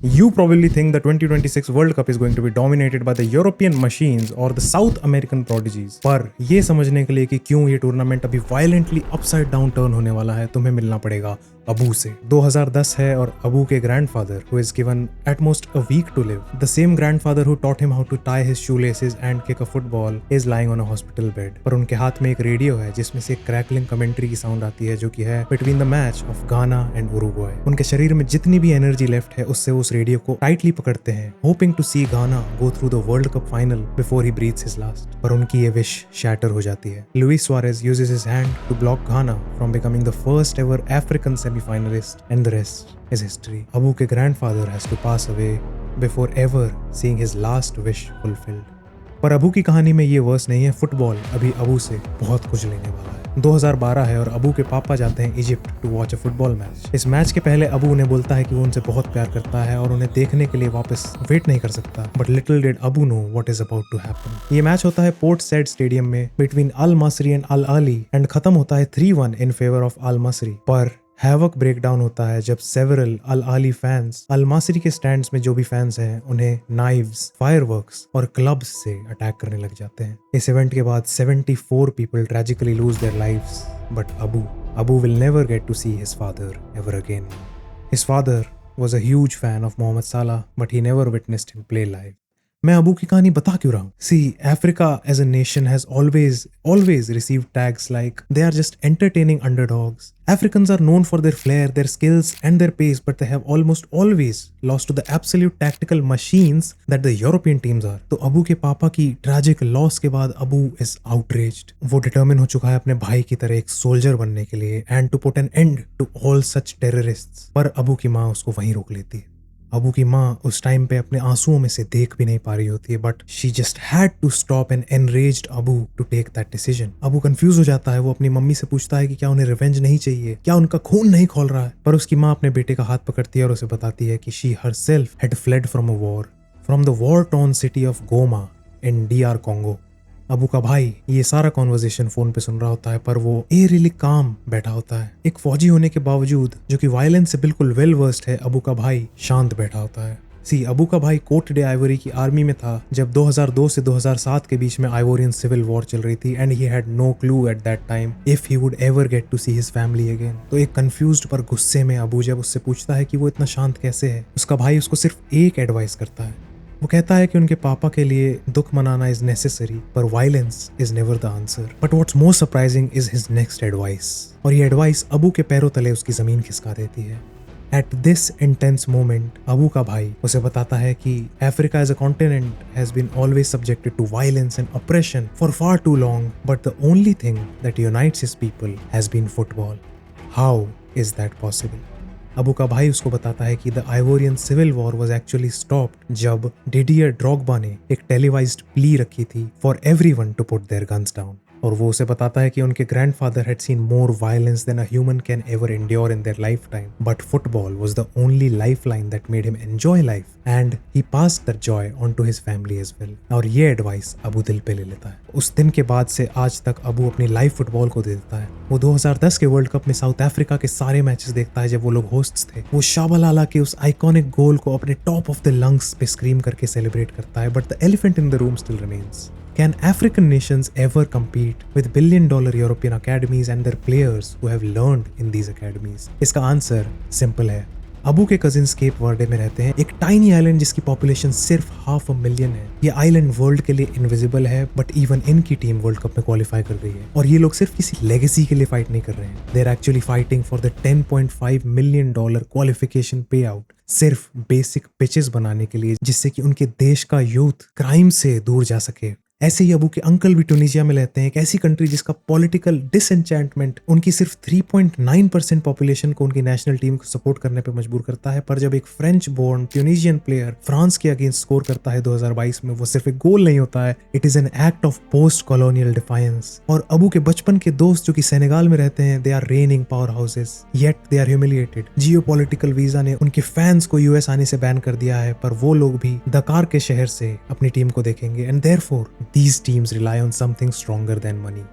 You probably think the 2026 World Cup is going to be dominated by the European machines or the South American prodigies. पर ये समझने के लिए कि क्यों ये टूर्नामेंट अभी वायलेंटली अपसाइड डाउन टर्न होने वाला है, तुम्हें मिलना पड़ेगा अबू से। 2010 है और अबू के grandfather who is given at most a week to live, the same grandfather who taught him how to tie his shoelaces and kick a football, is lying on a hospital bed. पर उनके हाथ में एक radio है जिसमें से crackling commentary की sound आती है जो कि है बिटवीन द मैच ऑफ गाना एंड उरुग्वे। उनके शरीर में जितनी भी एनर्जी लेफ्ट है उससे उस रेडियो को टाइटली पकड़ते हैं, hopping to see Ghana go through the world cup final before he breathes his last. पर उनकी ये विश शैटर हो जाती है। Luis Suarez uses his hand to block Ghana from becoming the first ever African semifinalist and the rest is history. Abu के grandfather has to pass away before ever seeing his last wish fulfilled. पर अबू की कहानी में ये verse नहीं है, football अभी अबू से बहुत कुछ लेने वाला है। 2012 है और अबू के पापा जाते हैं Egypt to watch a football match. इस मैच के पहले अबू उन्हें बोलता है कि वो उनसे बहुत प्यार करता है और उन्हें देखने के लिए वापस वेट नहीं कर सकता। But little did Abu know what is about to happen. ये मैच होता है पोर्ट सैड स्टेडियम में between Al Masry and Al Ali and खत्म होता है 3-1 इन फेवर ऑफ अल मसरी। पर हैवक ब्रेक डाउन होता है जब सेवरल अल आली फैंस अल मासरी के स्टैंड्स में जो भी फैंस हैं उन्हें नाइव्स, फायरवर्क्स और क्लब्स से अटैक करने लग जाते हैं। इस इवेंट के बाद 74 people tragically lose their lives, but Abu will never get to see his father ever again. His father was a huge fan of Mohamed Salah, but he never witnessed him play live. मैं Abu की कहानी बता क्यों रहा हूँ? See, Africa as a nation has always received tags like they are just entertaining underdogs. Africans are known for their flair, their skills and their pace, but they have almost always lost to the absolute tactical machines that the European teams are. तो अबू के पापा की tragic loss के बाद Abu is outraged. वो determine हो चुका है अपने भाई की तरह एक soldier बनने के लिए and to put an end to all such terrorists. पर अबू की माँ उसको वहीं रोक लेती है। अबू की माँ उस टाइम पे अपने आंसुओं में से देख भी नहीं पा रही होती है, but she just had to stop and enraged Abu to take that decision. Abu confuse हो जाता है, वो अपनी मम्मी से पूछता है कि क्या उन्हें रिवेंज नहीं चाहिए, क्या उनका खून नहीं खौल रहा है। पर उसकी माँ अपने बेटे का हाथ पकड़ती है और उसे बताती है कि she herself had fled from a war, from the war torn city of Goma in DR Congo. Abu का भाई ये सारा कॉन्वर्सेशन फोन पे सुन रहा होता है, पर वो एयरली काम बैठा होता है। एक फौजी होने के बावजूद जो कि वायलेंस से बिल्कुल वेल वर्स्ड है, अबू का भाई शांत बैठा होता है। अबू का भाई कोट डे आइवरी की आर्मी में था जब 2002 से 2007 के बीच में आइवोरियन सिविल वॉर चल रही थी and he had no clue at that time if he would ever get to see his family again. तो एक कंफ्यूज्ड पर गुस्से में अबू जब उससे पूछता है कि वो इतना शांत कैसे है, उसका भाई उसको सिर्फ एक एडवाइस करता है। वो कहता है कि उनके पापा के लिए दुख मनाना इज नेसेसरी, पर violence is never the answer. But what's more surprising is his next advice, और ये एडवाइस अबू के पैरों तले उसकी जमीन खिसका देती है। At this intense moment Abu का भाई उसे बताता है कि Africa as a continent has been always subjected to violence and oppression for far too long, but the only thing that unites his people has been football. How is that possible? Abu का भाई उसको बताता है कि the Ivorian civil war was actually stopped जब Didier Drogba ने एक televised plea रखी थी for everyone to put their guns down. और वो उसे बताता है कि उनके grandfather had seen more violence than a human can ever endure in their lifetime, but football was the only lifeline that made him enjoy life and he passed that joy on to his family as well. और ये advice Abu दिल पे ले लेता है। उस दिन के बाद से आज तक अबू अपनी लाइफ फुटबॉल को दे देता है। वो 2010 के वर्ल्ड कप में साउथ अफ्रीका के सारे मैचेस देखता है जब वो लोग होस्ट्स थे। वो शाबालाला के उस आइकॉनिक गोल को अपने टॉप ऑफ द लंग्स पे स्क्रीम करके सेलिब्रेट करता है, but the elephant in the room still remains. Can African nations ever compete with billion-dollar European academies and their players who have learned in these academies? इसका answer simple है। अबू के cousins Cape Verde में रहते हैं, एक tiny island जिसकी population सिर्फ 500,000 है। ये आइलैंड वर्ल्ड के लिए इनविजिबल है, बट इवन इनकी टीम वर्ल्ड कप में क्वालिफाई कर गई है। और ये लोग सिर्फ किसी लेगेसी के लिए फाइट नहीं कर रहे हैं, they are actually fighting for the $10.5 million qualification pay out, सिर्फ बेसिक पिचेस बनाने के लिए जिससे कि उनके देश का यूथ क्राइम से दूर जा सके। ऐसे ही अबू के अंकल भी ट्यूनीशिया में रहते हैं, एक ऐसी कंट्री जिसका पॉलिटिकल डिसएंचेंटमेंट उनकी सिर्फ 3.9% पॉपुलेशन को उनकी नेशनल टीम को सपोर्ट करने पे मजबूर करता है। पर जब एक फ्रेंच बोर्न ट्यूनीशियन प्लेयर फ्रांस के अगेंस्ट स्कोर करता है 2022 में, वो सिर्फ एक गोल नहीं होता है, it is an act of post colonial defiance. और अबू के बचपन के दोस्त जो कि सेनेगाल में रहते हैं, they are reigning powerhouses yet they are humiliated. Geopolitical visa ने उनके फैंस को यूएस आने से बैन कर दिया है, पर वो लोग भी दकार के शहर से अपनी टीम को देखेंगे। And therefore these teams rely on something stronger than money.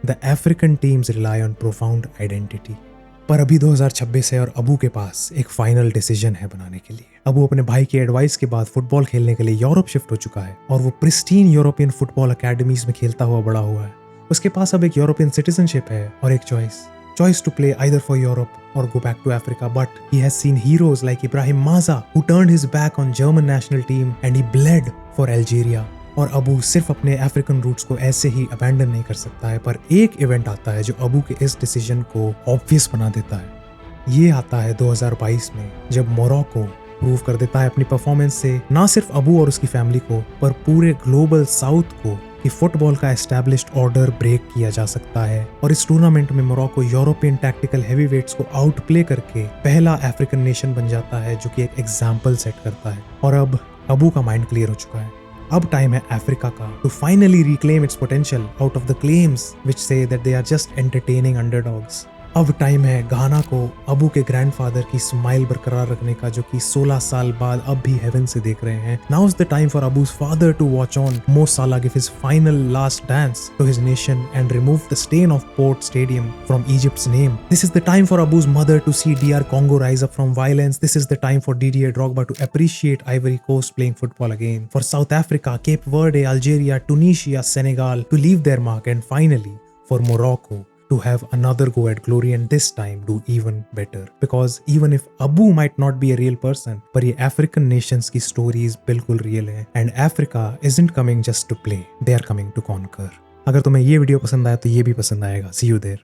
The African teams rely on profound identity. पर अभी 2026 है और अबू के पास एक फाइनल डिसीजन है बनाने के लिए। अबू अपने भाई की एडवाइस के बाद फुटबॉल खेलने के लिए यूरोप शिफ्ट हो चुका है और वो प्रिस्टीन यूरोपियन फुटबॉल अकेडमीज में खेलता हुआ बड़ा हुआ है। उसके पास अब एक यूरोपियन सिटीजनशिप है और एक choice to play either for Europe or go back to Africa, but he has seen heroes like Ibrahim Maza who turned his back on German national team and he bled for Algeria. और अबू सिर्फ अपने African roots को ऐसे ही abandon नहीं कर सकता है, पर एक इवेंट आता है जो अबू के इस डिसीजन को ऑब्वियस बना देता है। ये आता है 2022 में, जब मोरक्को प्रूव कर देता है अपनी परफॉर्मेंस से ना सिर्फ अबू और उसकी फैमिली को पर पूरे ग्लोबल साउथ को कि फुटबॉल का एस्टैब्लिश्ड ऑर्डर ब्रेक किया जा सकता है। और इस टूर्नामेंट में मोरक्को यूरोपियन टैक्टिकल हैवीवेट्स को आउट प्ले करके पहला अफ्रीकन नेशन बन जाता है, जो कि एक एग्जाम्पल सेट करता है। और अब अबू का माइंड क्लियर हो चुका है। अब टाइम है अफ्रीका का to finally reclaim its potential out of the claims which say that they are just entertaining underdogs. अब टाइम है घाना को अबू के ग्रैंडफादर की स्माइल बरकरार रखने का, जो कि 16 साल बाद अब भी हेवन से देख रहे हैं। Now is the time for Abu's father to watch on Mo Salah give his final last dance to his nation and remove the stain of Port Stadium from Egypt's name. This is the time for Abu's mother to see DR Congo rise up from violence. This is the time for Didier Drogba to appreciate Ivory Coast playing football again. For South Africa, Cape Verde, Algeria, Tunisia, Senegal to leave their mark, and finally for Morocco to have another go at glory and this time do even better. Because even if Abu might not be a real person, पर ये African nations की stories बिल्कुल real है and Africa isn't coming just to play, they are coming to conquer. अगर तुम्हें ये video पसंद आया तो ये भी पसंद आएगा। See you there.